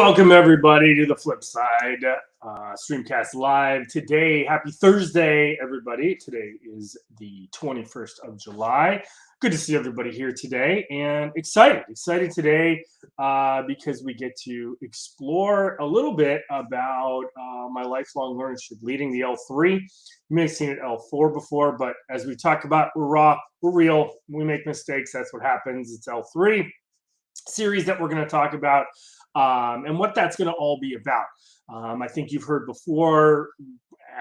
Welcome everybody to the Flipside Streamcast Live today. Happy Thursday, everybody. Today is the 21st of July. Good to see everybody here today, and excited today because we get to explore a little bit about my lifelong learnership, leading the L3. You may have seen it L4 before, but as we talk about, we're raw, we're real, we make mistakes. That's what happens. It's L3 series that we're going to talk about. And what that's going to all be about. I think you've heard before,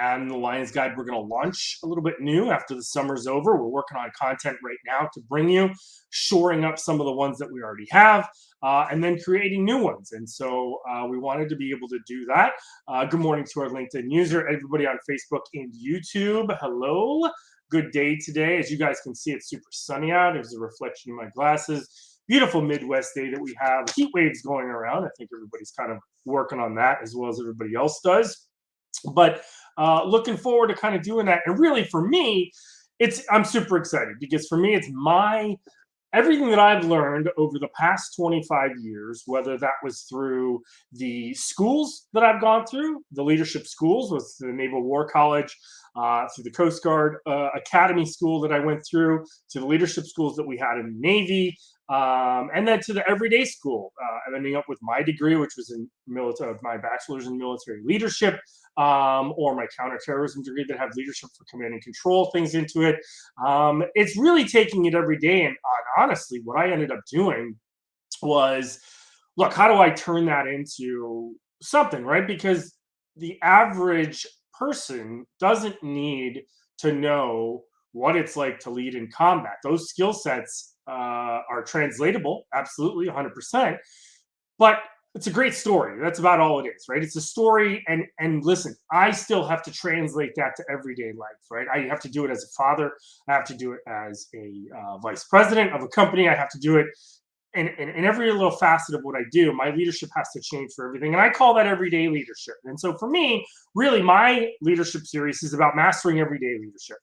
and the Lions Guide, we're going to launch a little bit new after the summer's over. We're working on content right now to bring you, shoring up some of the ones that we already have, and then creating new ones. And so we wanted to be able to do that. Good morning to our LinkedIn user, everybody on Facebook and YouTube. Hello. Good day today. As you guys can see, it's super sunny out. There's a reflection in my glasses. Beautiful Midwest day that we have. Heat waves going around. I think everybody's kind of working on that as well as everybody else does. But looking forward to kind of doing that. And really, for me, I'm super excited because for me, it's everything that I've learned over the past 25 years, whether that was through the schools that I've gone through, the leadership schools, with the Naval War College, through the Coast Guard Academy school that I went through, to the leadership schools that we had in the Navy, and then to the everyday school, ending up with my degree, which was in my bachelor's in military leadership, or my counterterrorism degree that have leadership for command and control things into it. It's really taking it every day. And honestly, what I ended up doing was, look, how do I turn that into something, right? Because the average person doesn't need to know what it's like to lead in combat. Those skill sets are translatable, absolutely, 100%. But it's a great story. That's about all it is, right? It's a story, and listen, I still have to translate that to everyday life, right? I have to do it as a father. I have to do it as a vice president of a company. I have to do it in every little facet of what I do. My leadership has to change for everything, and I call that everyday leadership. And so for me, really, my leadership series is about mastering everyday leadership.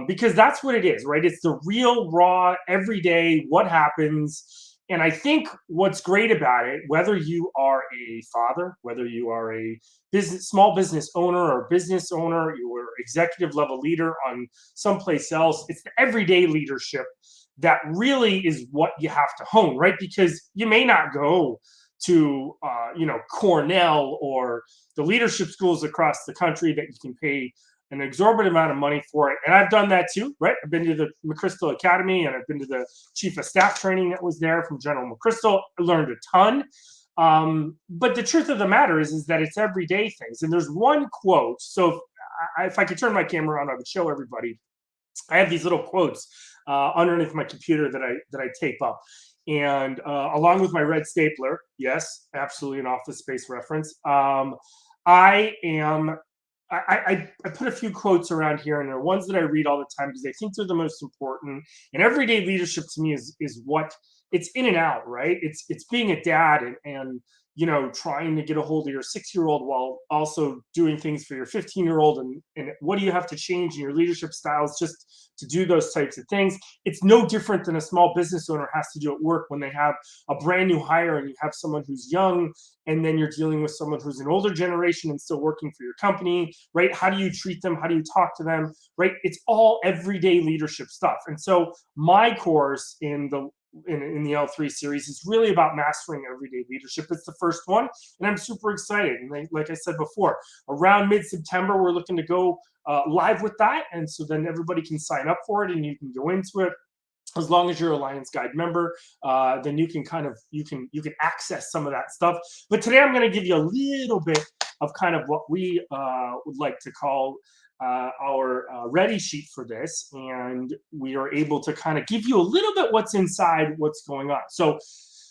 Because that's what it is, right? It's the real, raw, everyday, what happens. And I think what's great about it, whether you are a father, whether you are a small business owner or business owner, you are executive level leader on someplace else, it's the everyday leadership that really is what you have to hone, right? Because you may not go to, Cornell or the leadership schools across the country that you can pay an exorbitant amount of money for it. And I've done that too, right? I've been to the McChrystal Academy, and I've been to the Chief of Staff training that was there from General McChrystal. I learned a ton. But the truth of the matter is that it's everyday things. And there's one quote. So if I could turn my camera on, I would show everybody. I have these little quotes underneath my computer that I tape up. And along with my red stapler, yes, absolutely an Office Space reference. I put a few quotes around here, and they're ones that I read all the time because I think they're the most important. And everyday leadership to me is what it's in and out, right? It's being a dad and trying to get a hold of your 6-year-old while also doing things for your 15-year-old. And what do you have to change in your leadership styles just to do those types of things? It's no different than a small business owner has to do at work when they have a brand new hire and you have someone who's young, and then you're dealing with someone who's an older generation and still working for your company, right? How do you treat them? How do you talk to them, right? It's all everyday leadership stuff. And so my course in the L3 series is really about mastering everyday leadership. It's the first one, and I'm super excited. And like I said before, around mid-September, we're looking to go live with that. And so then everybody can sign up for it and you can go into it. As long as you're a Lions Guide member, then you can access some of that stuff. But today I'm going to give you a little bit of kind of what we would like to call our ready sheet for this, and we are able to kind of give you a little bit what's inside, what's going on. So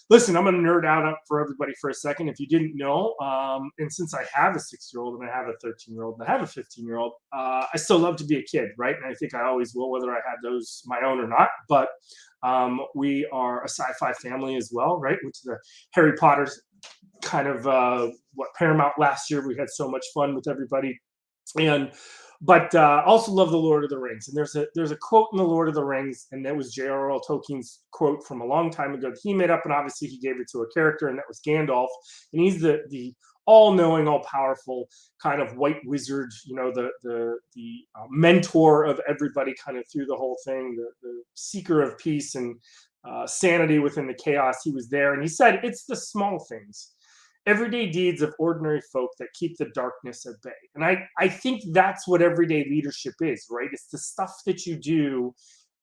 listen, I'm going to nerd out for everybody for a second. If you didn't know, and since I have a 6-year-old and I have a 13-year-old and I have a 15-year-old, I still love to be a kid, right? And I think I always will, whether I have those my own or not. But we are a sci-fi family as well, right? Went to the Harry Potter's kind of Paramount last year. We had so much fun with everybody. And But also love the Lord of the Rings. And there's a quote in the Lord of the Rings, and that was J.R.R. Tolkien's quote from a long time ago that he made up, and obviously he gave it to a character, and that was Gandalf. And he's the all-knowing, all-powerful kind of white wizard, the mentor of everybody, kind of through the whole thing, the seeker of peace and sanity within the chaos. He was there, and he said, "It's the small things, everyday deeds of ordinary folk that keep the darkness at bay." And I think that's what everyday leadership is, right? It's the stuff that you do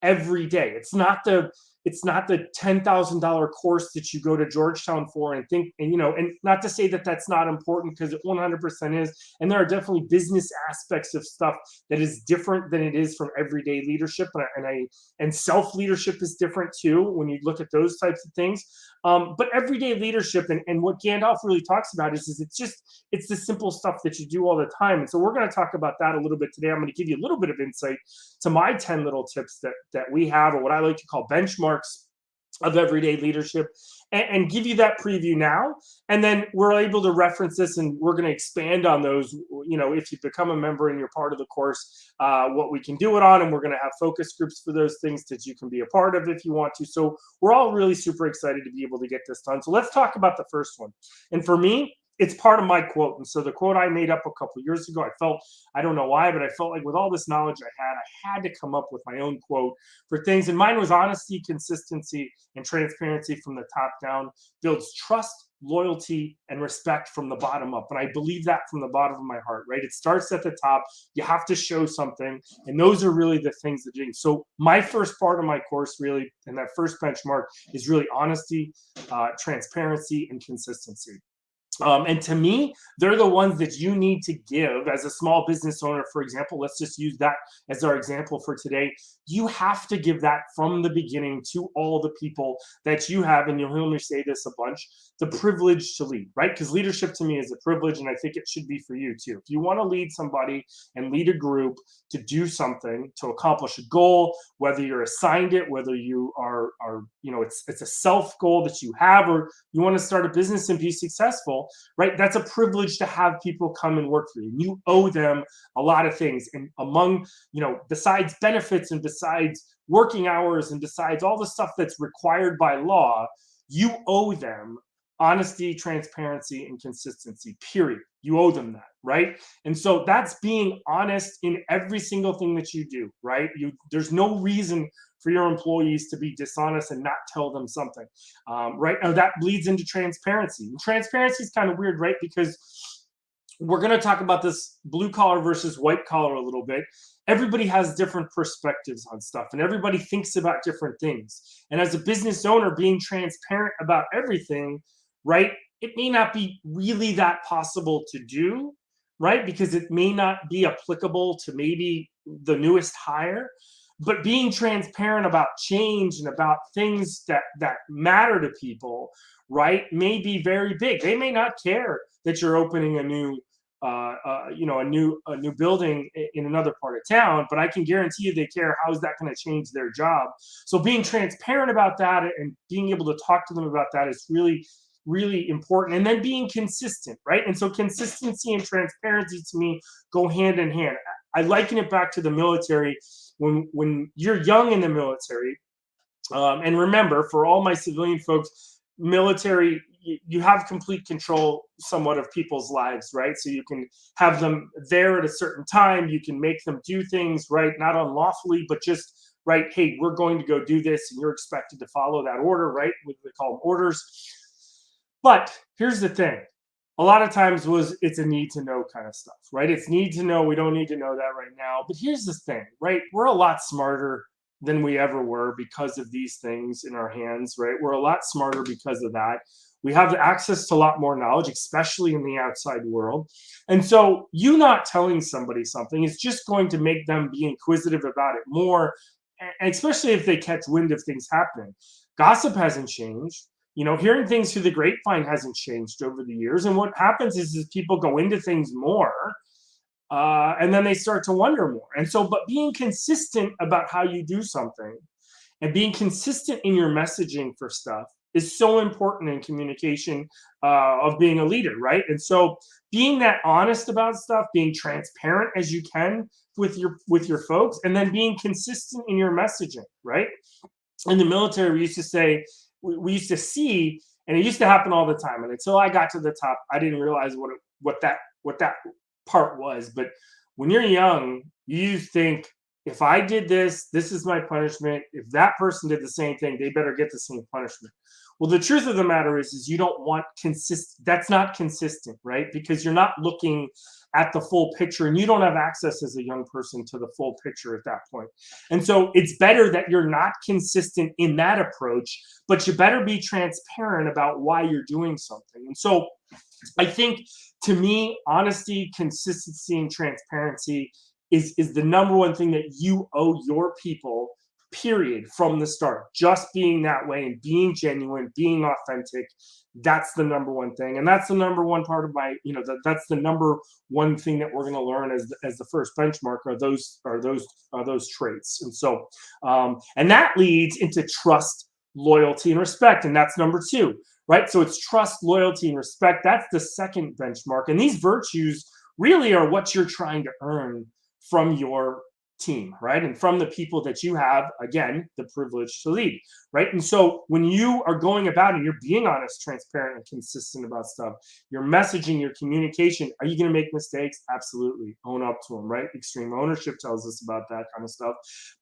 every day. It's not the $10,000 course that you go to Georgetown for and think, and not to say that that's not important, because it 100% is. And there are definitely business aspects of stuff that is different than it is from everyday leadership. And self leadership is different too when you look at those types of things. But everyday leadership, and what Gandalf really talks about is it's the simple stuff that you do all the time. And so we're going to talk about that a little bit today. I'm going to give you a little bit of insight to my 10 little tips that we have, or what I like to call benchmarks of everyday leadership, and give you that preview now. And then we're able to reference this, and we're going to expand on those, if you become a member and you're part of the course, what we can do it on. And we're going to have focus groups for those things that you can be a part of if you want to. So we're all really super excited to be able to get this done. So let's talk about the first one. And for me, it's part of my quote. And so the quote I made up a couple years ago, I don't know why, but I felt like with all this knowledge I had to come up with my own quote for things. And mine was: honesty, consistency, and transparency from the top down builds trust, loyalty, and respect from the bottom up. And I believe that from the bottom of my heart, right? It starts at the top. You have to show something. And those are really the things that do. So my first part of my course, really, and that first benchmark, is really honesty, transparency, and consistency. And to me, they're the ones that you need to give as a small business owner. For example, let's just use that as our example for today. You have to give that from the beginning to all the people that you have, and you'll hear me say this a bunch, the privilege to lead, right? Because leadership to me is a privilege, and I think it should be for you too. If you want to lead somebody and lead a group to do something, to accomplish a goal, whether you're assigned it, whether you are it's a self goal that you have, or you want to start a business and be successful, right? That's a privilege to have people come and work for you. You owe them a lot of things. And among, besides benefits and besides working hours and besides all the stuff that's required by law, you owe them honesty, transparency, and consistency, period. You owe them that, right? And so that's being honest in every single thing that you do, right? There's no reason for your employees to be dishonest and not tell them something, right? Now that bleeds into transparency. And transparency is kind of weird, right? Because we're going to talk about this blue collar versus white collar a little bit. Everybody has different perspectives on stuff, and everybody thinks about different things. And as a business owner, being transparent about everything, right? It may not be really that possible to do, right? Because it may not be applicable to maybe the newest hire. But being transparent about change and about things that matter to people, right, may be very big. They may not care that you're opening a new new building in another part of town, but I can guarantee you they care. How is that going to change their job? So being transparent about that and being able to talk to them about that is really, really important. And then being consistent, right? And so consistency and transparency to me go hand in hand. I liken it back to the military. When you're young in the military, and remember, for all my civilian folks, military, you have complete control somewhat of people's lives, right? So you can have them there at a certain time. You can make them do things, right? Not unlawfully, but just, right, hey, we're going to go do this, and you're expected to follow that order, right? They call them orders. But here's the thing. A lot of times it's a need to know kind of stuff, right? It's need to know. We don't need to know that right now. But here's the thing, right? We're a lot smarter than we ever were because of these things in our hands, right? We're a lot smarter because of that. We have access to a lot more knowledge, especially in the outside world. And so you not telling somebody something is just going to make them be inquisitive about it more, and especially if they catch wind of things happening. Gossip hasn't changed. Hearing things through the grapevine hasn't changed over the years. And what happens is people go into things more, and then they start to wonder more. And so, but being consistent about how you do something and being consistent in your messaging for stuff is so important in communication of being a leader, right? And so being that honest about stuff, being transparent as you can with your folks, and then being consistent in your messaging, right? In the military, we used to say, we used to see, and it used to happen all the time. And until I got to the top, I didn't realize what that part was. But when you're young, you think, if I did this, this is my punishment. If that person did the same thing, they better get the same punishment. Well, the truth of the matter is you don't want consistent. That's not consistent, right? Because you're not looking at the full picture, and you don't have access as a young person to the full picture at that point. And so it's better that you're not consistent in that approach, but you better be transparent about why you're doing something. And so I think, to me, honesty, consistency, and transparency is the number one thing that you owe your people, period, from the start. Just being that way and being genuine, being authentic, that's the number one thing. And that's the number one part of my, that's the number one thing that we're going to learn as the first benchmark are those traits. And so, and that leads into trust, loyalty, and respect. And that's number two, right? So it's trust, loyalty, and respect. That's the second benchmark. And these virtues really are what you're trying to earn from your team, right? And from the people that you have, again, the privilege to lead, right? And so when you are going about and you're being honest, transparent, and consistent about stuff, your messaging, your communication, are you going to make mistakes? Absolutely. Own up to them, right? Extreme ownership tells us about that kind of stuff.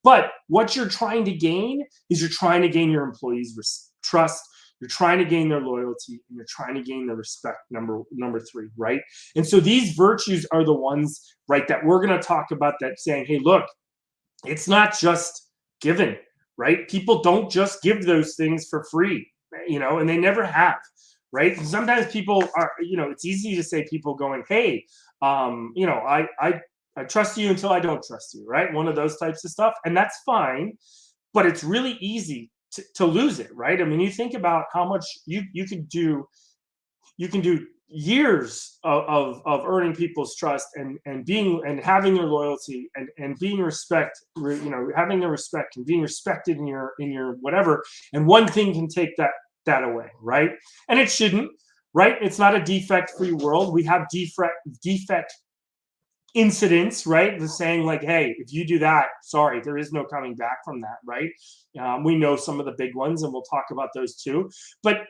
But what you're trying to gain is you're trying to gain your employees' trust. You're trying to gain their loyalty, and you're trying to gain their respect, number three, right? And so these virtues are the ones, right, that we're going to talk about, that saying, hey, look, it's not just given, right? People don't just give those things for free, and they never have, right? And sometimes people are, it's easy to say, people going, hey, I trust you until I don't trust you, right? One of those types of stuff. And that's fine, but it's really easy to lose it, right? I mean, you think about how much you can do years of earning people's trust and being and having their loyalty and being having their respect and being respected in your whatever, and one thing can take that away, right? And it shouldn't, right? It's not a defect-free world. We have defect incidents, right? The saying, like, hey, if you do that, sorry, there is no coming back from that, right? We know some of the big ones, and we'll talk about those too. But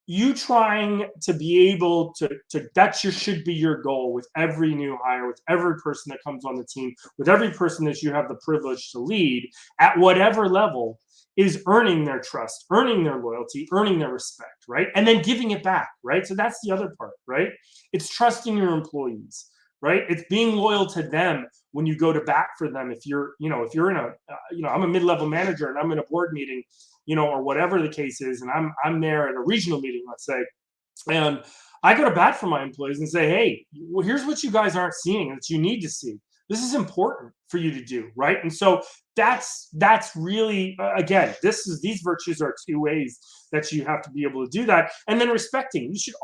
you trying to be able to that should be your goal with every new hire, with every person that comes on the team, with every person that you have the privilege to lead at whatever level, is earning their trust, earning their loyalty, earning their respect, right? And then giving it back, right? So that's the other part, right? It's trusting your employees, right? It's being loyal to them when you go to bat for them. If you're in a, I'm a mid-level manager and I'm in a board meeting, or whatever the case is, and I'm there at a regional meeting, let's say, and I go to bat for my employees and say, hey, well, here's what you guys aren't seeing that you need to see. This is important for you to do, right? And so that's really, again, these virtues are two ways that you have to be able to do that. And then respecting, you should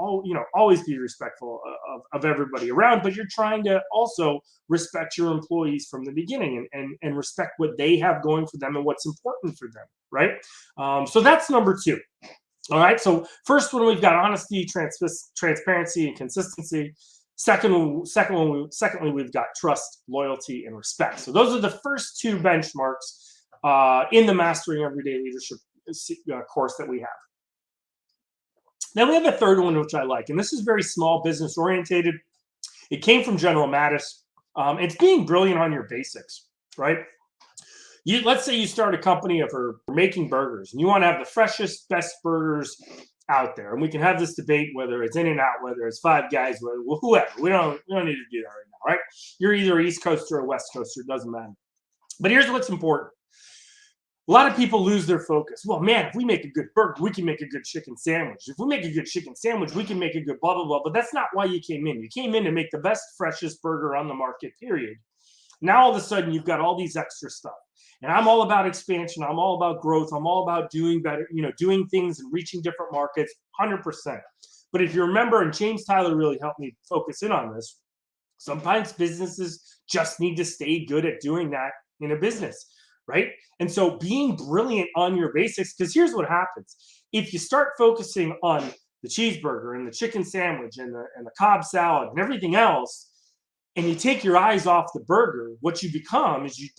always be respectful of everybody around, but you're trying to also respect your employees from the beginning and respect what they have going for them and what's important for them, right? So that's number two. All right. So first one, we've got honesty, transparency, and consistency. Secondly, we've got trust, loyalty, and respect. So those are the first two benchmarks in the Mastering Everyday Leadership course that we have. Then we have a third one, which I like, and this is very small business orientated. It came from General Mattis. It's being brilliant on your basics, right? Let's say you start a company for making burgers, and you want to have the freshest, best burgers out there, and we can have this debate whether it's In-N-Out, whether it's Five Guys, whoever. We don't need to do that right now, right? You're either East Coaster or West Coaster, it doesn't matter. But here's what's important. A lot of people lose their focus. Well, man, if we make a good burger, we can make a good chicken sandwich. If we make a good chicken sandwich, we can make a good blah, blah, blah. But that's not why you came in. You came in to make the best, freshest burger on the market, period. Now, all of a sudden, you've got all these extra stuff. And I'm all about expansion. I'm all about growth. I'm all about doing better, doing things and reaching different markets, 100%. But if you remember, and James Tyler really helped me focus in on this, sometimes businesses just need to stay good at doing that in a business, right? And so being brilliant on your basics, because here's what happens. If you start focusing on the cheeseburger and the chicken sandwich and the Cobb salad and everything else, and you take your eyes off the burger, what you become is you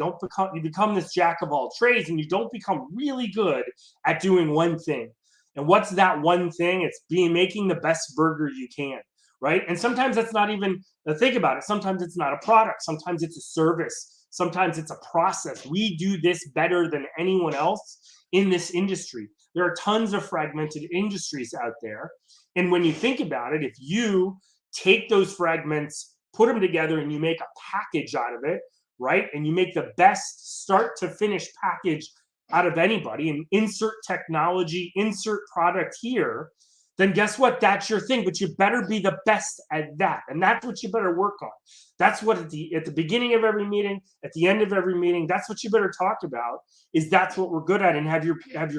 become this jack of all trades, and you don't become really good at doing one thing. And what's that one thing? It's making the best burger you can, right? And sometimes that's not even, think about it, sometimes it's not a product, sometimes it's a service, sometimes it's a process. We do this better than anyone else in this industry. There are tons of fragmented industries out there. And when you think about it, if you take those fragments, put them together, and you make a package out of it, right? And you make the best start to finish package out of anybody, and insert technology, insert product here, then guess what? That's your thing. But you better be the best at that. And that's what you better work on. That's what at the beginning of every meeting, at the end of every meeting, that's what you better talk about, is that's what we're good at, and have your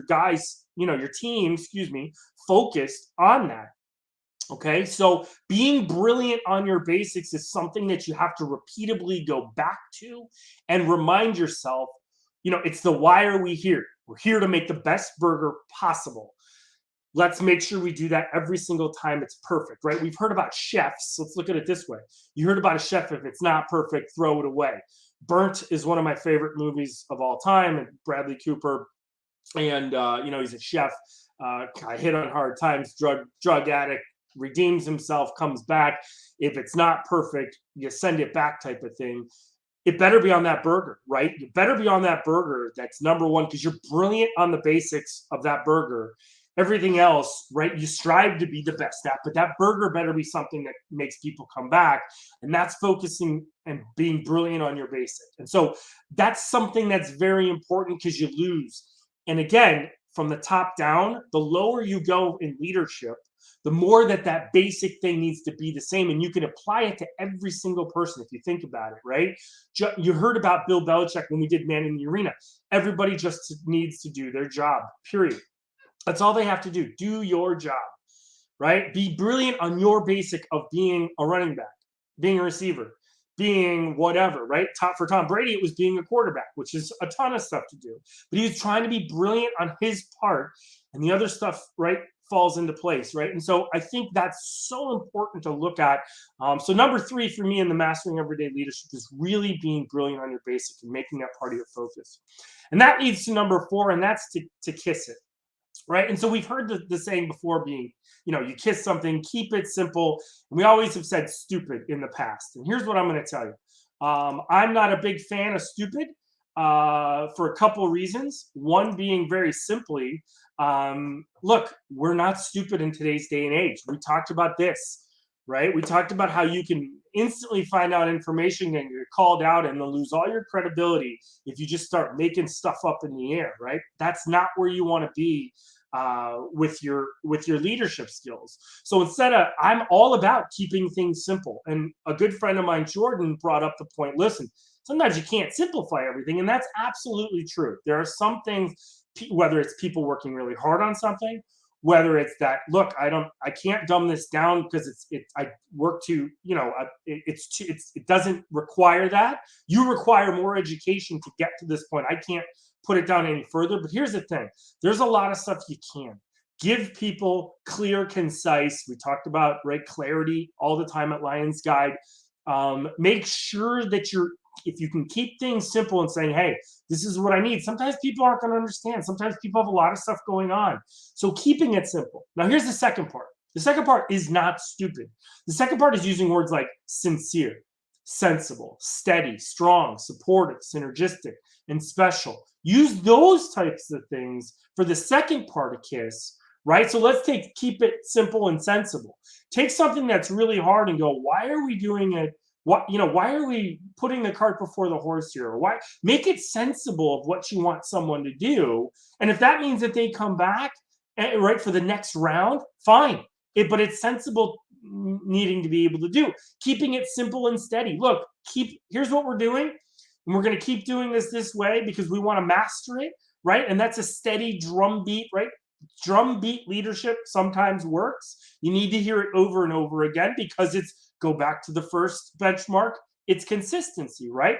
guys, your team, focused on that. Okay, so being brilliant on your basics is something that you have to repeatedly go back to and remind yourself, it's the why are we here? We're here to make the best burger possible. Let's make sure we do that every single time it's perfect, right? We've heard about chefs. Let's look at it this way. You heard about a chef, if it's not perfect, throw it away. Burnt is one of my favorite movies of all time, and Bradley Cooper, and he's a chef, hit on hard times, drug addict, redeems himself, comes back. If it's not perfect, you send it back, type of thing. It better be on that burger, right? You better be on that burger. That's number one, because you're brilliant on the basics of that burger. Everything else, right? You strive to be the best at, but that burger better be something that makes people come back. And that's focusing and being brilliant on your basic. And so that's something that's very important, because you lose. And again, from the top down, the lower you go in leadership, the more that basic thing needs to be the same. And you can apply it to every single person if you think about it, right? You heard about Bill Belichick when we did Man in the Arena. Everybody just needs to do their job, period. That's all they have to do. Do your job, right? Be brilliant on your basic of being a running back, being a receiver, being whatever, right? For Tom Brady, it was being a quarterback, which is a ton of stuff to do. But he was trying to be brilliant on his part, and the other stuff, right, falls into place, right? And so I think that's so important to look at. So number 3 for me in the Mastering Everyday Leadership is really being brilliant on your basic and making that part of your focus. And that leads to number 4, and that's to kiss it, right? And so we've heard the saying before, being, you kiss something, keep it simple. And we always have said stupid in the past. And here's what I'm going to tell you. I'm not a big fan of stupid for a couple of reasons. One being, very simply, look, we're not stupid in today's day and age. We talked about this, right? We talked about how you can instantly find out information and you're called out, and they'll lose all your credibility if you just start making stuff up in the air, right? That's not where you want to be with your leadership skills. So I'm all about keeping things simple. And a good friend of mine, Jordan, brought up the point, listen, sometimes you can't simplify everything. And that's absolutely true. There are some things, whether it's people working really hard on something, whether it's that, look, I can't dumb this down because I work to, it doesn't require that. You require more education to get to this point. I can't put it down any further. But here's the thing. There's a lot of stuff you can. Give people clear, concise. We talked about, right, clarity all the time at Lions Guide. Make sure that if you can keep things simple and saying, hey, this is what I need. Sometimes people aren't going to understand. Sometimes people have a lot of stuff going on. So keeping it simple. Now, here's the second part. The second part is not stupid. The second part is using words like sincere, sensible, steady, strong, supportive, synergistic, and special. Use those types of things for the second part of KISS, right? So let's keep it simple and sensible. Take something that's really hard and go, why are we doing it? Why are we putting the cart before the horse here? Why make it sensible of what you want someone to do? And if that means that they come back, right, for the next round, fine. But it's sensible needing to be able to do. Keeping it simple and steady. Look, here's what we're doing. And we're going to keep doing this way because we want to master it, right? And that's a steady drumbeat, right? Drumbeat leadership sometimes works. You need to hear it over and over again because go back to the first benchmark, it's consistency, right?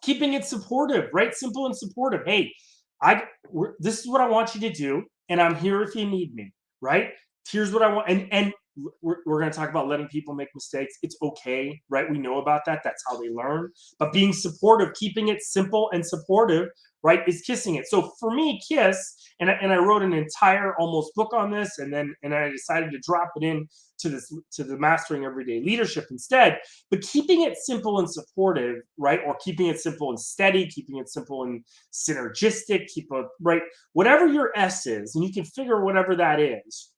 Keeping it supportive, right? Simple and supportive. Hey, this is what I want you to do, and I'm here if you need me, right? here's what I want. And we're going to talk about letting people make mistakes. It's okay, right? We know about that. That's how they learn. But being supportive, keeping it simple and supportive, right, is kissing it. So for me, kiss, and I wrote an entire almost book on this, and I decided to drop it in to the Mastering Everyday Leadership instead. But keeping it simple and supportive, right, or keeping it simple and steady, keeping it simple and synergistic, right, whatever your S is, and you can figure whatever that is,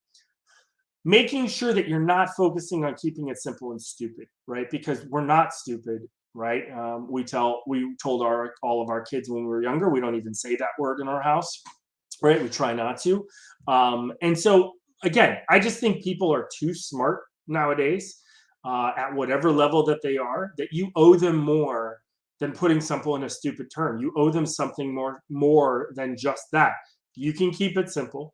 making sure that you're not focusing on keeping it simple and stupid, right? Because we're not stupid, right? We told all of our kids when we were younger, we don't even say that word in our house, right? We try not to. And so again, I just think people are too smart nowadays at whatever level that they are, that you owe them more than putting simple in a stupid term. You owe them something more than just that. You can keep it simple.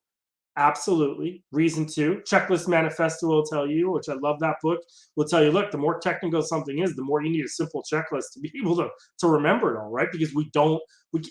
Absolutely. Reason 2, Checklist Manifesto will tell you, which I love that book, will tell you, look, the more technical something is, the more you need a simple checklist to be able to remember it all, right? Because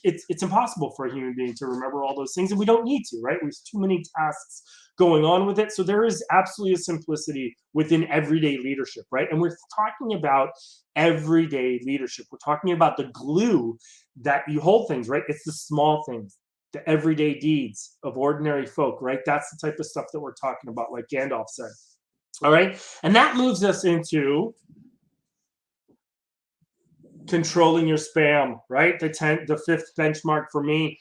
it's impossible for a human being to remember all those things, and we don't need to, right? There's too many tasks going on with it. So there is absolutely a simplicity within everyday leadership, right? And we're talking about everyday leadership. We're talking about the glue that you hold things, right? It's the small things, the everyday deeds of ordinary folk, right? That's the type of stuff that we're talking about, like Gandalf said. All right. And that moves us into controlling your spam, right? The 5th benchmark for me,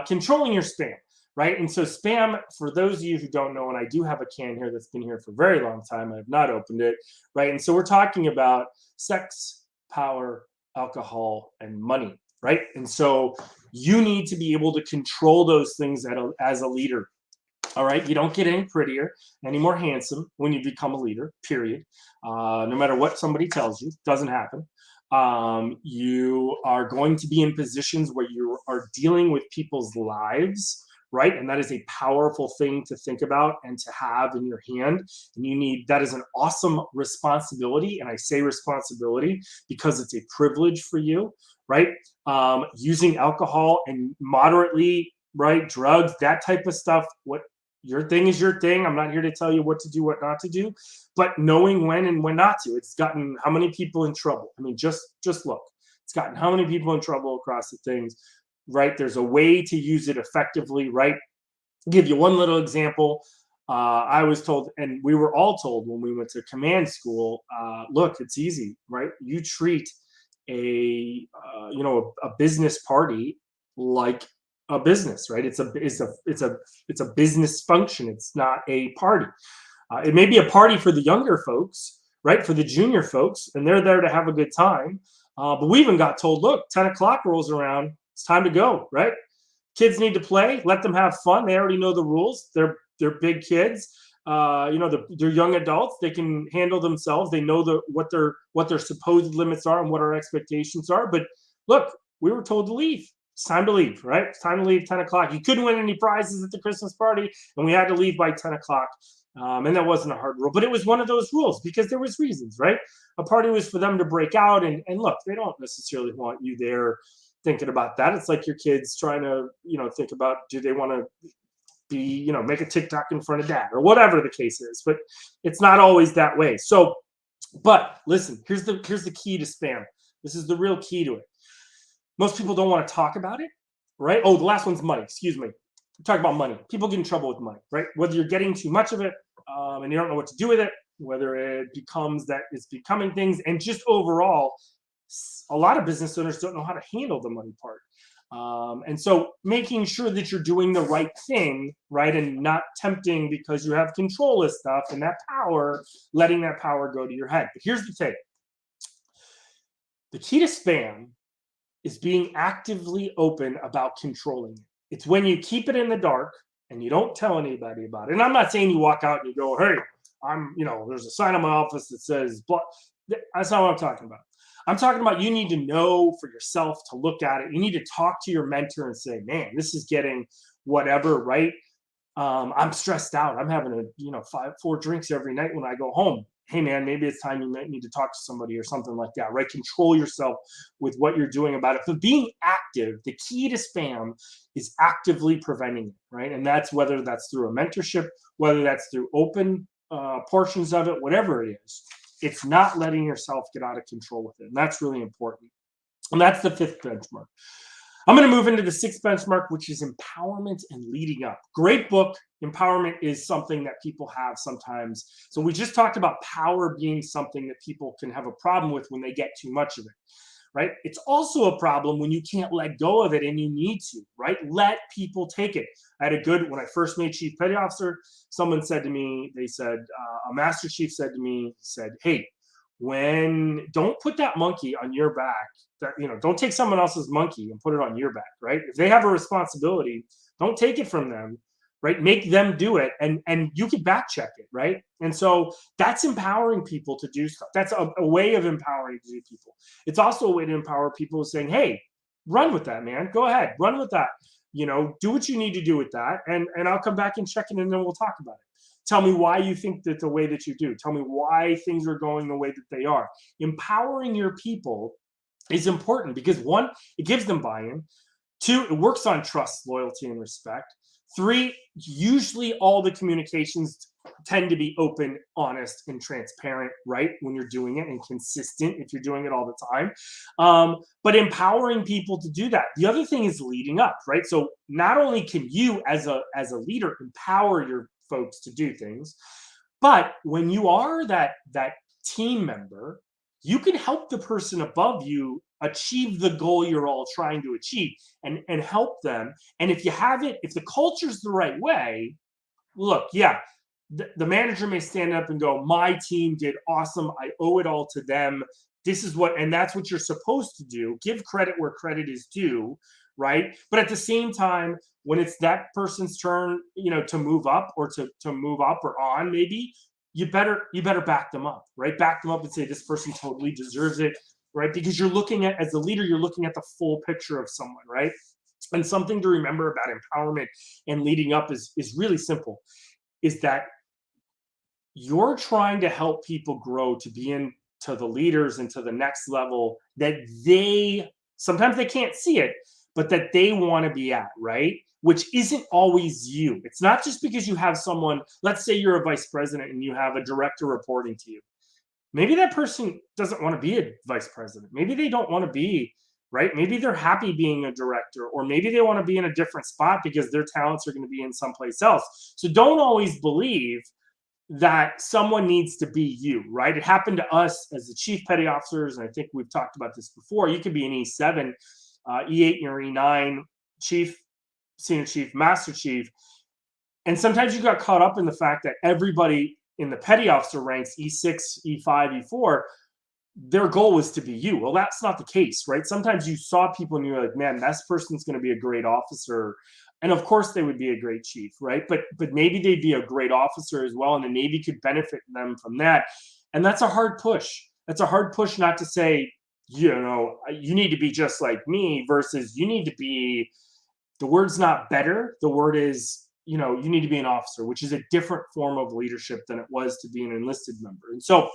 controlling your spam, right? And so spam, for those of you who don't know, and I do have a can here that's been here for a very long time, I have not opened it, right? And so we're talking about sex, power, alcohol, and money, right? And so you need to be able to control those things as a leader. All right. You don't get any prettier, any more handsome when you become a leader, period. No matter what somebody tells you, doesn't happen. You are going to be in positions where you are dealing with people's lives, right? And that is a powerful thing to think about and to have in your hand. And that is an awesome responsibility. And I say responsibility because it's a privilege for you, right? Using alcohol and moderately, right, drugs, that type of stuff. What your thing is your thing. I'm not here to tell you what to do, what not to do, but knowing when and when not to. It's gotten how many people in trouble? I mean, just look. It's gotten how many people in trouble across the things, right? There's a way to use it effectively, right? I'll give you one little example. I was told, and we were all told when we went to command school, look, it's easy, right? You treat a business party like a business, right? It's a business function. It's not a party. It may be a party for the younger folks, right? For the junior folks, and they're there to have a good time. But we even got told, look, 10 o'clock rolls around. It's time to go, right? Kids need to play. Let them have fun. They already know the rules. They're big kids. They're young adults. They can handle themselves. They know what their supposed limits are and what our expectations are. But look, we were told to leave. It's time to leave, right? It's time to leave 10 o'clock. You couldn't win any prizes at the Christmas party, and we had to leave by 10 o'clock. And that wasn't a hard rule, but it was one of those rules because there was reasons, right? A party was for them to break out, and look, they don't necessarily want you there thinking about that. It's like your kids trying to, think about, do they want to make a TikTok in front of dad or whatever the case is, but it's not always that way. So, but listen, here's the key to spam. This is the real key to it. Most people don't want to talk about it, right? Oh, the last one's money. Excuse me. Talk about money. People get in trouble with money, right? Whether you're getting too much of it and you don't know what to do with it, whether it becomes that it's becoming things, and just overall, a lot of business owners don't know how to handle the money part. And so making sure that you're doing the right thing, right, and not tempting because you have control of stuff and that power, letting that power go to your head. But here's the thing. The key to spam is being actively open about controlling it. It's when you keep it in the dark and you don't tell anybody about it. And I'm not saying you walk out and you go, hey, there's a sign on my office that says, blah. That's not what I'm talking about. I'm talking about you need to know for yourself to look at it. You need to talk to your mentor and say, man, this is getting whatever, right? I'm stressed out. I'm having 4 drinks every night when I go home. hey man, maybe it's time you might need to talk to somebody or something like that, right? Control yourself with what you're doing about it. But being active, the key to spam is actively preventing it, right? And that's whether that's through a mentorship, whether that's through open portions of it, whatever it is. It's not letting yourself get out of control with it. And that's really important. And that's the fifth benchmark. I'm going to move into the sixth benchmark, which is empowerment and leading up. Great book. Empowerment is something that people have sometimes. So we just talked about power being something that people can have a problem with when they get too much of it, right? It's also a problem when you can't let go of it and you need to, right? Let people take it. When I first made Chief Petty Officer, someone said to me, a Master Chief said to me, hey, don't put that monkey on your back. Don't take someone else's monkey and put it on your back, right? If they have a responsibility, don't take it from them, right? Make them do it, and you can back check it, right? And so that's empowering people to do stuff. That's a way of empowering people. It's also a way to empower people saying, hey, run with that, man. Go ahead, run with that. Do what you need to do with that, and I'll come back and check it, and then we'll talk about it. Tell me why you think that the way that you do. Tell me why things are going the way that they are. Empowering your people is important because one, it gives them buy-in. Two, it works on trust, loyalty, and respect. Three, usually all the communications tend to be open, honest, and transparent, right? When you're doing it, and consistent if you're doing it all the time. But empowering people to do that. The other thing is leading up, right? So not only can you as a leader empower your folks to do things, but when you are that team member, you can help the person above you achieve the goal you're all trying to achieve, and help them. And if the culture's the right way, look, yeah, the manager may stand up and go, my team did awesome, I owe it all to them, and that's what you're supposed to do. Give credit where credit is due, right? But at the same time, when it's that person's turn, to move up or to move up or on, maybe you better back them up, right? Back them up and say, this person totally deserves it, right? Because as a leader, you're looking at the full picture of someone, right? And something to remember about empowerment and leading up is really simple, is that you're trying to help people grow to be into the leaders and to the next level that sometimes they can't see it, but that they want to be at, right? Which isn't always you. It's not just because you have someone, let's say you're a vice president and you have a director reporting to you. Maybe that person doesn't want to be a vice president. Maybe they don't want to be, right? Maybe they're happy being a director, or maybe they want to be in a different spot because their talents are going to be in someplace else. So don't always believe that someone needs to be you, right? It happened to us as the chief petty officers, and I think we've talked about this before. You could be an E7, E8, or E9 chief, senior chief, master chief, and sometimes you got caught up in the fact that everybody in the petty officer ranks, E6, E5, E4, their goal was to be you. Well, that's not the case, right? Sometimes you saw people and you're like, man, this person's going to be a great officer. And of course they would be a great chief, right? But maybe they'd be a great officer as well, and the Navy could benefit them from that. And that's a hard push. That's a hard push, not to say, you need to be just like me, versus you need to be, the word's not better. The word is, you need to be an officer, which is a different form of leadership than it was to be an enlisted member. And so,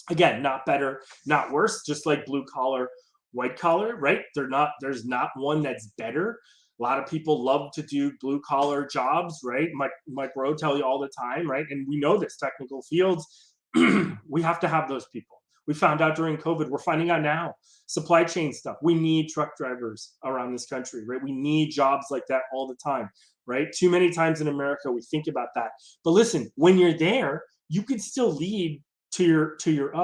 again, not better, not worse, just like blue collar, white collar, right? There's not one that's better. A lot of people love to do blue collar jobs, right? Mike Rowe tell you all the time, right? And we know this, technical fields, we have to have those people. We found out during COVID, we're finding out now, supply chain stuff. We need truck drivers around this country, right? We need jobs like that all the time, right? Too many times in America, we think about that. But listen, when you're there, you can still lead to your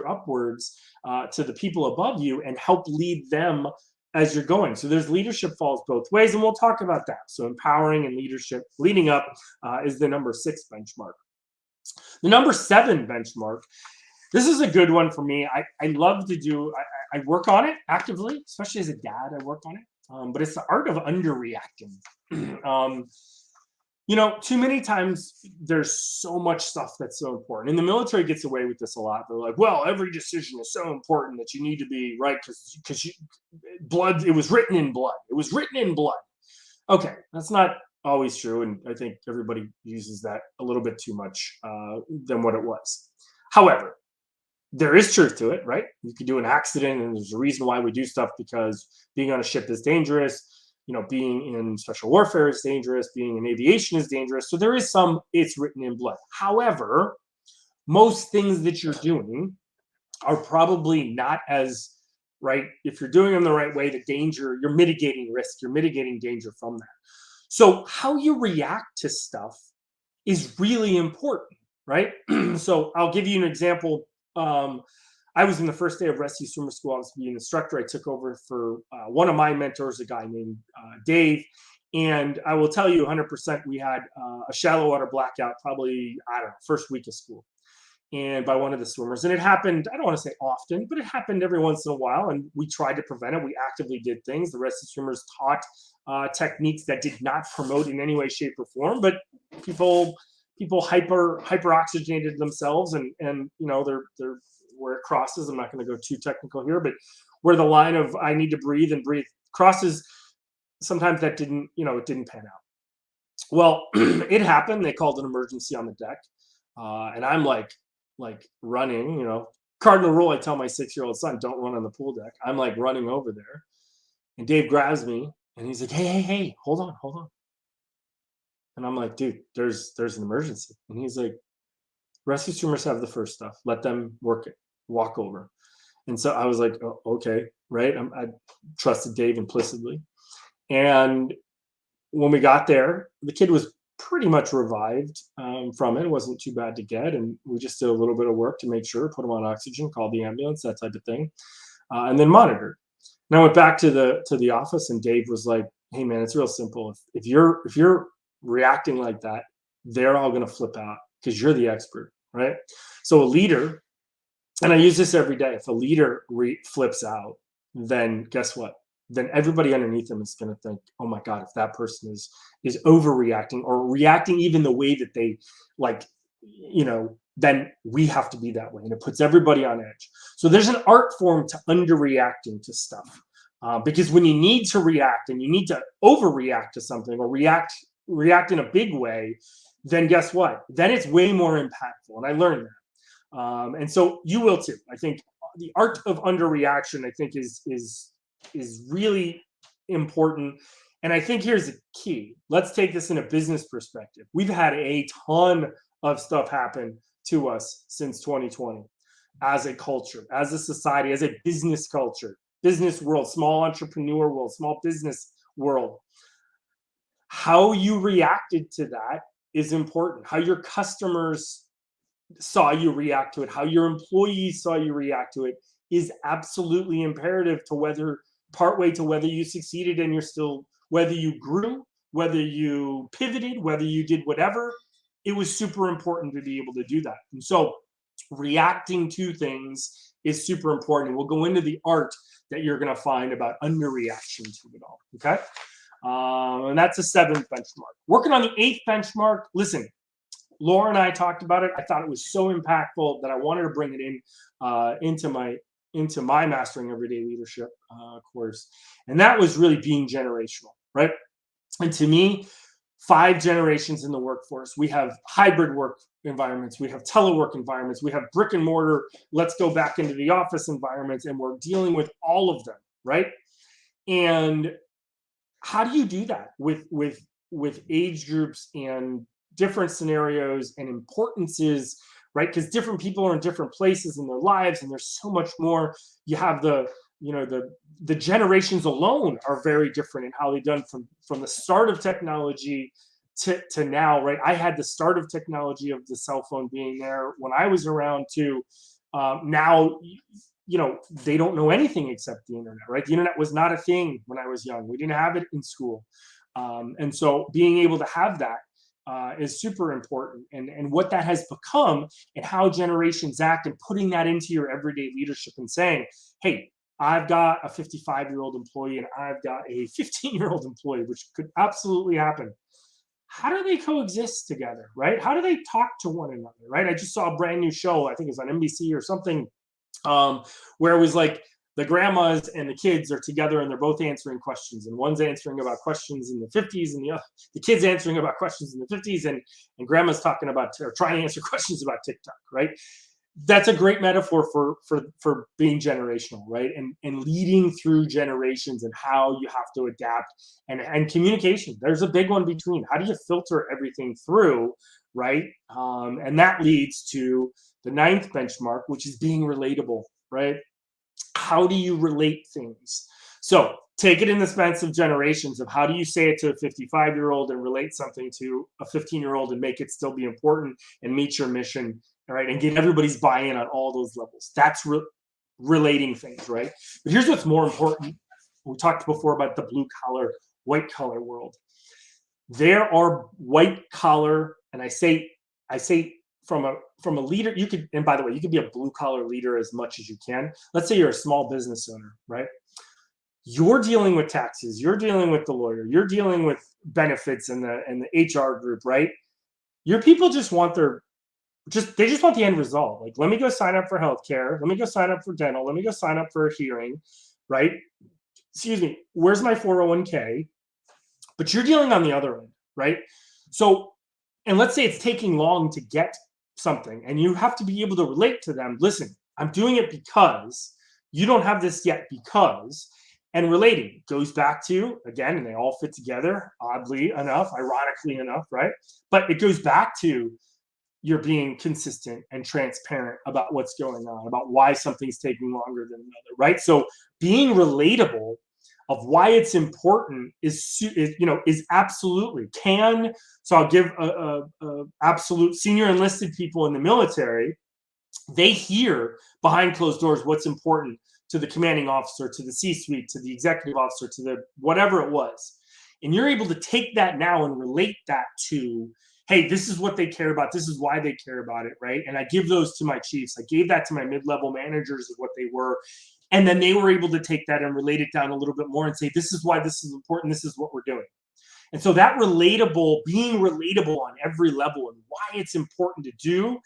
upwards, to the people above you, and help lead them as you're going. So there's leadership falls both ways, and we'll talk about that. So empowering and leadership, leading up, is the number 6 benchmark. The number 7 benchmark, this is a good one for me. I love to do, I work on it actively, especially as a dad, I work on it. But it's the art of underreacting. Too many times there's so much stuff that's so important. And the military gets away with this a lot. They're like, well, every decision is so important that you need to be right because blood, it was written in blood. It was written in blood. Okay, that's not always true. And I think everybody uses that a little bit too much than what it was. However, there is truth to it, right? You could do an accident, and there's a reason why we do stuff, because being on a ship is dangerous. Being in special warfare is dangerous. Being in aviation is dangerous. So there is some, it's written in blood. However, most things that you're doing are probably not as right. If you're doing them the right way, the danger, you're mitigating risk, you're mitigating danger from that. So how you react to stuff is really important, right? So I'll give you an example. I was in the first day of rescue swimmer school. I was being an instructor. I took over for one of my mentors, a guy named Dave. And I will tell you 100%, we had a shallow water blackout, probably, I don't know, first week of school, and by one of the swimmers. And it happened, I don't want to say often, but it happened every once in a while. And we tried to prevent it. We actively did things. The rescue swimmers taught techniques that did not promote in any way, shape, or form, but people hyper oxygenated themselves, and they're where it crosses. I'm not going to go too technical here, but where the line of I need to breathe and breathe crosses, sometimes that didn't, it didn't pan out. Well, it happened. They called an emergency on the deck, and I'm like running, cardinal rule. I tell my 6-year-old son, don't run on the pool deck. I'm like running over there, and Dave grabs me and he's like, hey, hold on. And I'm like, dude, there's an emergency. And he's like, rescue swimmers have the first stuff. Let them work it. Walk over. And so I was like, oh, okay, right. I trusted Dave implicitly. And when we got there, the kid was pretty much revived from it. It wasn't too bad to get. And we just did a little bit of work to make sure, put him on oxygen, called the ambulance, that type of thing, and then monitored. And I went back to the office, and Dave was like, hey man, it's real simple. If you're reacting like that, they're all going to flip out because you're the expert, right? So a leader, and I use this every day, if a leader flips out, then guess what? Then everybody underneath them is going to think, oh my God, if that person is overreacting or reacting even the way that they like, then we have to be that way. And it puts everybody on edge. So there's an art form to underreacting to stuff. Because when you need to react and you need to overreact to something or react in a big way, then guess what? Then it's way more impactful. And I learned that. And so you will too. I think the art of underreaction, I think, is really important. And I think here's the key. Let's take this in a business perspective. We've had a ton of stuff happen to us since 2020 as a culture, as a society, as a business culture, business world, small entrepreneur world, small business world. How you reacted to that is important. How your customers saw you react to it, how your employees saw you react to it is absolutely imperative to whether you succeeded and you're still, whether you grew, whether you pivoted, whether you did whatever. It was super important to be able to do that. And so reacting to things is super important. And we'll go into the art that you're going to find about underreaction to it all. Okay. And that's the 7th benchmark. Working on the 8th benchmark. Listen, Laura and I talked about it. I thought it was so impactful that I wanted to bring it into my Mastering Everyday Leadership course. And that was really being generational, right? And to me, 5 generations in the workforce. We have hybrid work environments. We have telework environments. We have brick and mortar, let's go back into the office environments, and we're dealing with all of them, right? And how do you do that with age groups and different scenarios and importances, right? Because different people are in different places in their lives, and there's so much more. You have the generations alone are very different in how they've done from the start of technology to now, right? I had the start of technology of the cell phone being there when I was around to now, they don't know anything except the internet, right? The internet was not a thing when I was young. We didn't have it in school. And so being able to have that is super important, and what that has become and how generations act, and putting that into your everyday leadership and saying, hey, I've got a 55-year-old employee and I've got a 15-year-old employee, which could absolutely happen. How do they coexist together, right? How do they talk to one another, right? I just saw a brand new show, I think it's on NBC or something, where it was like the grandmas and the kids are together and they're both answering questions, and one's answering about questions in the 50s and the kid's answering about questions in the 50s, and grandma's talking about or trying to answer questions about TikTok, right? that's a great metaphor for being generational, right? And leading through generations and how you have to adapt, and communication. There's a big one between. How do you filter everything through, right? And that leads to the ninth benchmark, which is being relatable, right? How do you relate things? So take it in the sense of generations of how do you say it to a 55-year-old and relate something to a 15-year-old and make it still be important and meet your mission, all right, and get everybody's buy-in on all those levels. That's relating things, right? But here's what's more important. We talked before about the blue collar, white collar world. There are white collar, and I say from a leader, you could, and by the way, you could be a blue collar leader as much as you can. Let's say you're a small business owner, right? You're dealing with taxes, you're dealing with the lawyer, you're dealing with benefits and the HR group, right? Your people just want they just want the end result. Like, let me go sign up for healthcare, let me go sign up for dental, let me go sign up for a hearing, right? Excuse me, where's my 401k? But you're dealing on the other end, right? So, and let's say it's taking long to get something, and you have to be able to relate to them. Listen, I'm doing it because you don't have this yet, because, and relating goes back to, again, and they all fit together, oddly enough, ironically enough, right? But it goes back to you're being consistent and transparent about what's going on, about why something's taking longer than another, right? So being relatable of why it's important is absolutely can. So I'll give a absolute senior enlisted people in the military. They hear behind closed doors what's important to the commanding officer, to the C-suite, to the executive officer, to the whatever it was, and you're able to take that now and relate that to, hey, this is what they care about, this is why they care about it, right? And I give those to my chiefs, I gave that to my mid-level managers of what they were, and then they were able to take that and relate it down a little bit more and say, this is why this is important, this is what we're doing. And so that relatable, being relatable on every level and why it's important to do.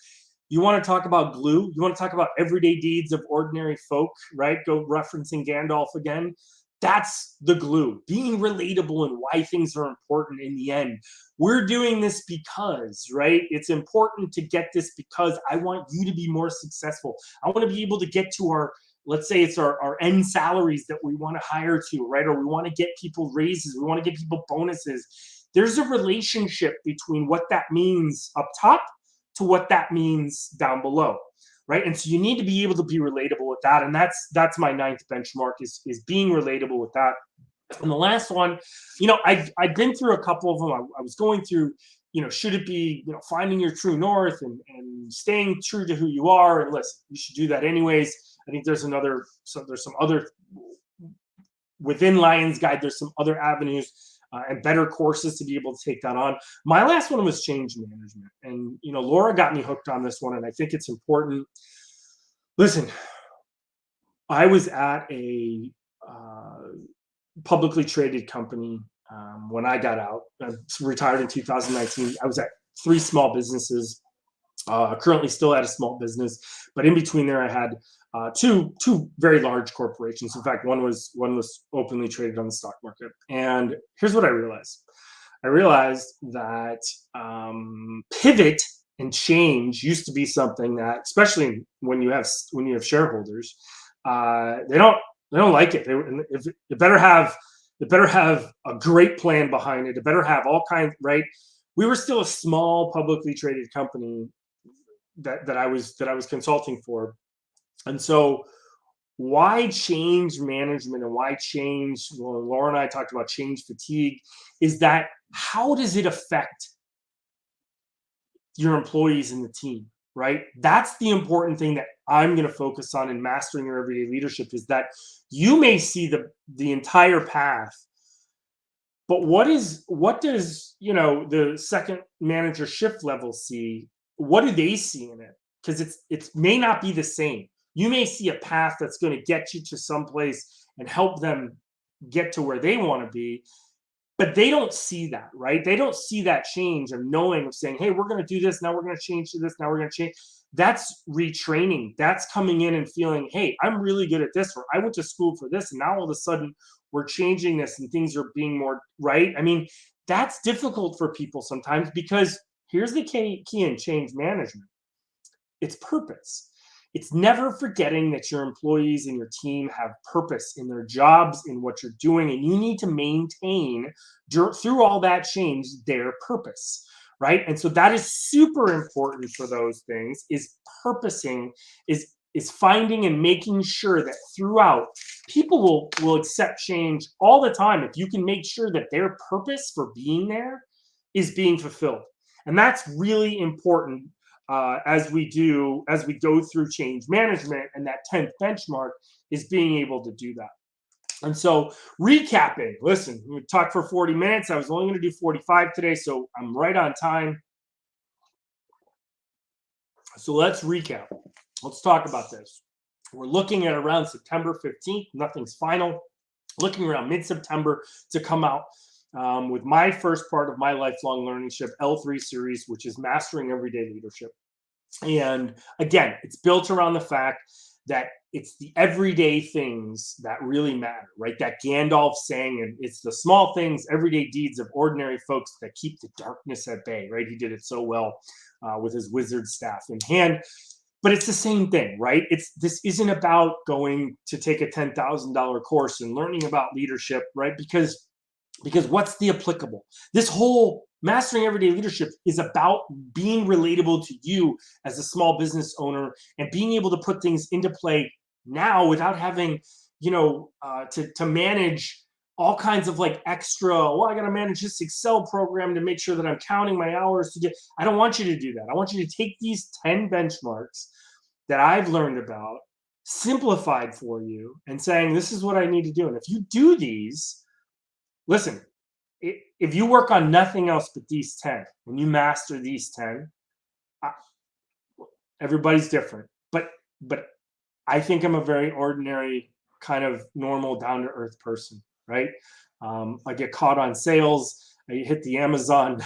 You want to talk about glue, you want to talk about everyday deeds of ordinary folk, right? Go referencing Gandalf again. That's the glue, being relatable and why things are important in the end. We're doing this because, right? It's important to get this because I want you to be more successful. I want to be able to get to our, let's say it's our end salaries that we want to hire to, right? Or we want to get people raises, we want to get people bonuses. There's a relationship between what that means up top to what that means down below, right? And so you need to be able to be relatable with that, and that's my ninth benchmark is being relatable with that. And the last one, I've been through a couple of them. I was going through, should it be, finding your true north and staying true to who you are, and listen, you should do that anyways. I think there's some other within Lions Guide. There's some other avenues and better courses to be able to take that on. My last one was change management. And, Laura got me hooked on this one, and I think it's important. Listen, I was at a publicly traded company when I got out. I retired in 2019. I was at 3 small businesses, currently still at a small business, but in between there I had two very large corporations. In fact, one was openly traded on the stock market. And here's what I realized. I realized that pivot and change used to be something that, especially when you have shareholders, they don't like it. It better have a great plan behind it. It better have all kinds, right? We were still a small publicly traded company that I was consulting for. And so why change management and why change? Well, Laura and I talked about change fatigue, is that how does it affect your employees and the team, right? That's the important thing that I'm going to focus on in mastering your everyday leadership, is that you may see the entire path, but what does the second manager shift level see? What do they see in it? Because it may not be the same. You may see a path that's going to get you to someplace and help them get to where they want to be, but they don't see that, right? They don't see that change of knowing, of saying, hey, we're going to do this, now we're going to change to this, now we're going to change. That's retraining. That's coming in and feeling, hey, I'm really good at this, or I went to school for this, and now all of a sudden we're changing this and things are being more right. I mean, that's difficult for people sometimes, because here's the key in change management. It's purpose. It's never forgetting that your employees and your team have purpose in their jobs, in what you're doing, and you need to maintain through all that change their purpose, right? And so that is super important for those things, is purposing, is finding and making sure that throughout, people will accept change all the time if you can make sure that their purpose for being there is being fulfilled. And that's really important as we go through change management. And that 10th benchmark is being able to do that. And so, recapping, listen, we talked for 40 minutes. I was only going to do 45 today, so I'm right on time. So let's recap. Let's talk about this. We're looking at around September 15th. Nothing's final. Looking around mid-September to come out with my first part of my lifelong learningship L3 series, which is Mastering Everyday Leadership. And again, it's built around the fact that it's the everyday things that really matter, right? That Gandalf saying, and it's the small things, everyday deeds of ordinary folks that keep the darkness at bay, right? He did it so well with his wizard staff in hand. But it's the same thing, right? This isn't about going to take a $10,000 course and learning about leadership, right? Because what's the applicable? This whole Mastering Everyday Leadership is about being relatable to you as a small business owner and being able to put things into play now without having, to manage all kinds of like extra, I got to manage this Excel program to make sure that I'm counting my hours to get. I don't want you to do that. I want you to take these 10 benchmarks that I've learned about, simplified for you, and saying, this is what I need to do. And if you do these, listen, if you work on nothing else but these 10, when you master these 10, everybody's different. But I think I'm a very ordinary, kind of normal, down-to-earth person, right? I get caught on sales. I hit the Amazon,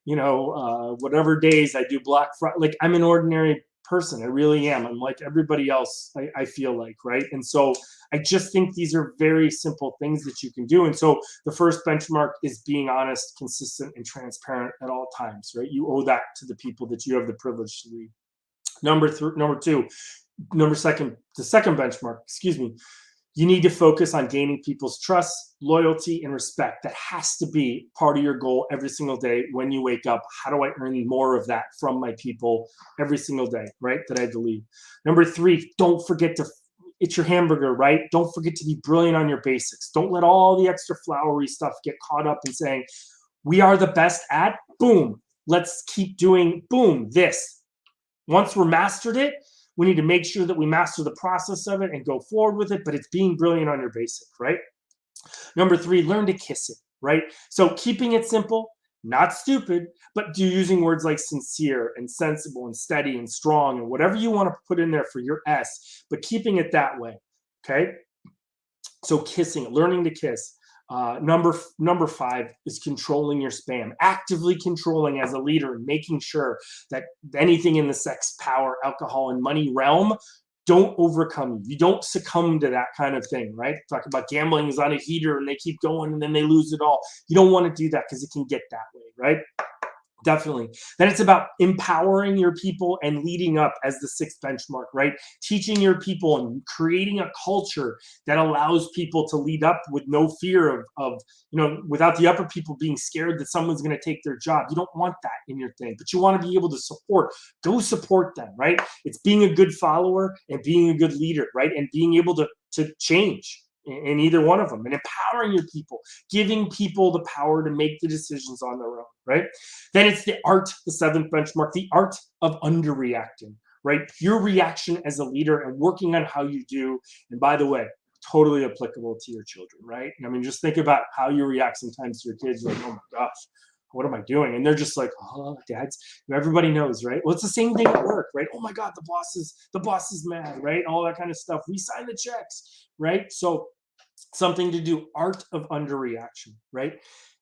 whatever days I do Black Friday. Like, I'm an ordinary person. I really am. I'm like everybody else, I feel like, right? And so I just think these are very simple things that you can do. And so the first benchmark is being honest, consistent, and transparent at all times, right? You owe that to the people that you have the privilege to lead. The second benchmark, you need to focus on gaining people's trust, loyalty, and respect. That has to be part of your goal every single day when you wake up. How do I earn more of that from my people every single day, right? That I have to lead. Number 3, don't forget to eat your hamburger, right? Don't forget to be brilliant on your basics. Don't let all the extra flowery stuff get caught up in saying, we are the best at, boom, let's keep doing, boom, this. Once we're mastered it, we need to make sure that we master the process of it and go forward with it, but it's being brilliant on your basic, right? Number 3, learn to kiss it, right? So keeping it simple, not stupid, but using words like sincere and sensible and steady and strong and whatever you want to put in there for your S, but keeping it that way, okay? So kissing, learning to kiss. Number 5 is controlling your spam, actively controlling as a leader and making sure that anything in the sex, power, alcohol, and money realm don't overcome you. You don't succumb to that kind of thing, right? Talk about gambling is on a heater and they keep going and then they lose it all. You don't want to do that because it can get that way, right? Definitely. Then it's about empowering your people and leading up as the 6th benchmark, right? Teaching your people and creating a culture that allows people to lead up with no fear of without the upper people being scared that someone's going to take their job. You don't want that in your thing, but you want to be able to support. Go support them, right? It's being a good follower and being a good leader, right? And being able to change in either one of them, and empowering your people, giving people the power to make the decisions on their own, right? Then it's the 7th benchmark, the art of underreacting, right? Your reaction as a leader and working on how you do. And by the way, totally applicable to your children, right? I mean, just think about how you react sometimes to your kids. Like, oh my gosh, what am I doing? And they're just like, oh, dad's, everybody knows, right? Well, it's the same thing at work, right? Oh my God, the boss is mad, right? All that kind of stuff. We sign the checks, right? So something to do, art of underreaction, right?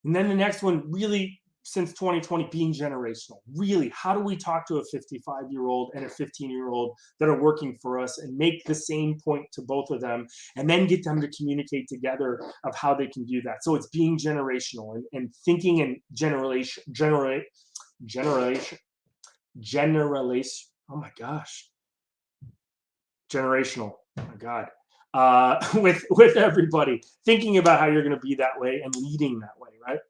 And then the next one, really, since 2020, being generational. Really, how do we talk to a 55-year-old and a 15-year-old that are working for us and make the same point to both of them and then get them to communicate together of how they can do that? So it's being generational and thinking in generation. Oh my gosh. generational. Oh my God. With everybody thinking about how you're going to be that way and leading that way, right?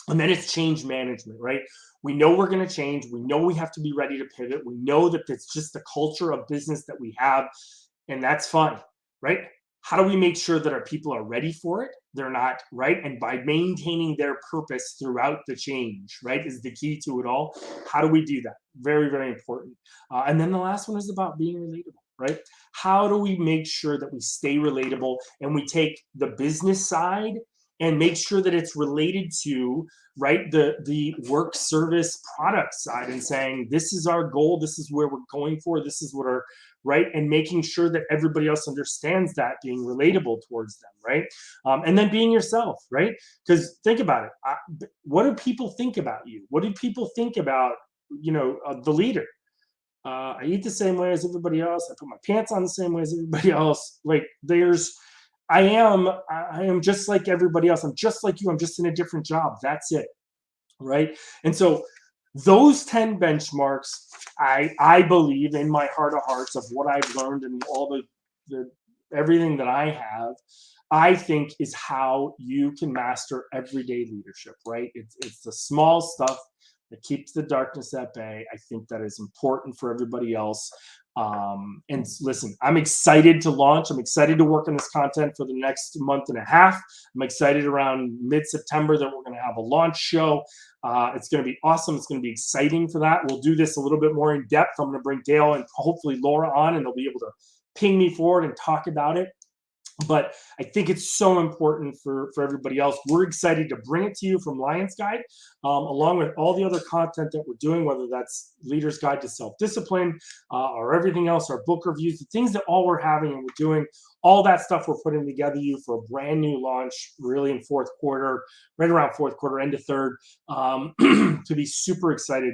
And then it's change management, right? We know we're going to change. We know we have to be ready to pivot. We know that it's just the culture of business that we have, and that's fine, right? How do we make sure that our people are ready for it? They're not, right? And by maintaining their purpose throughout the change, right, is the key to it all. How do we do that? Very, very important. And then the last one is about being relatable, right? How do we make sure that we stay relatable and we take the business side and make sure that it's related to, right, the work service product side, and saying this is our goal, this is where we're going for, this is what our, right, and making sure that everybody else understands that, being relatable towards them, right? And then being yourself, right? Because think about it, what do people think about you? What do people think about, the leader? I eat the same way as everybody else. I put my pants on the same way as everybody else. Like I am just like everybody else. I'm just like you. I'm just in a different job. That's it, right? And so those 10 benchmarks, I believe in my heart of hearts of what I've learned and all the everything that I have, I think is how you can master everyday leadership, right? It's the small stuff that keeps the darkness at bay. I think that is important for everybody else. And listen, I'm excited to launch. I'm excited to work on this content for the next month and a half. I'm excited around mid-September that we're going to have a launch show. It's going to be awesome. It's going to be exciting for that. We'll do this a little bit more in depth. I'm going to bring Dale and hopefully Laura on, and they'll be able to ping me forward and talk about it. But I think it's so important for everybody else. We're excited to bring it to you from Lions Guide, along with all the other content that we're doing, whether that's Leader's Guide to Self-Discipline or everything else, our book reviews, the things that all we're having and we're doing, all that stuff we're putting together you for a brand new launch, really in fourth quarter, right around fourth quarter, end of third, to be super excited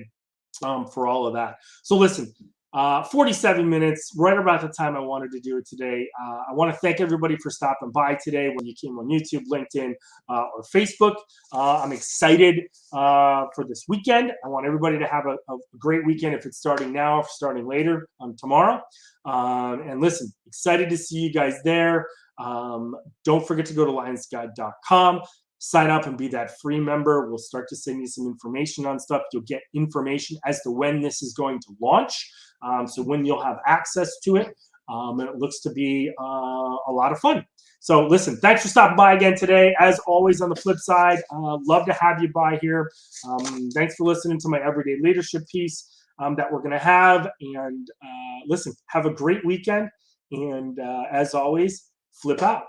for all of that. So listen, 47 minutes, right about the time I wanted to do it today. I want to thank everybody for stopping by today, when you came on YouTube, LinkedIn, or Facebook. I'm excited for this weekend. I want everybody to have a great weekend, if it's starting now, if starting later on tomorrow. And listen, excited to see you guys there. Don't forget to go to lionsguide.com. Sign up and be that free member. We'll start to send you some information on stuff. You'll get information as to when this is going to launch. So when you'll have access to it. And it looks to be a lot of fun. So listen, thanks for stopping by again today. As always, on the flip side, love to have you by here. Thanks for listening to my everyday leadership piece that we're going to have. And listen, have a great weekend. And as always, flip out.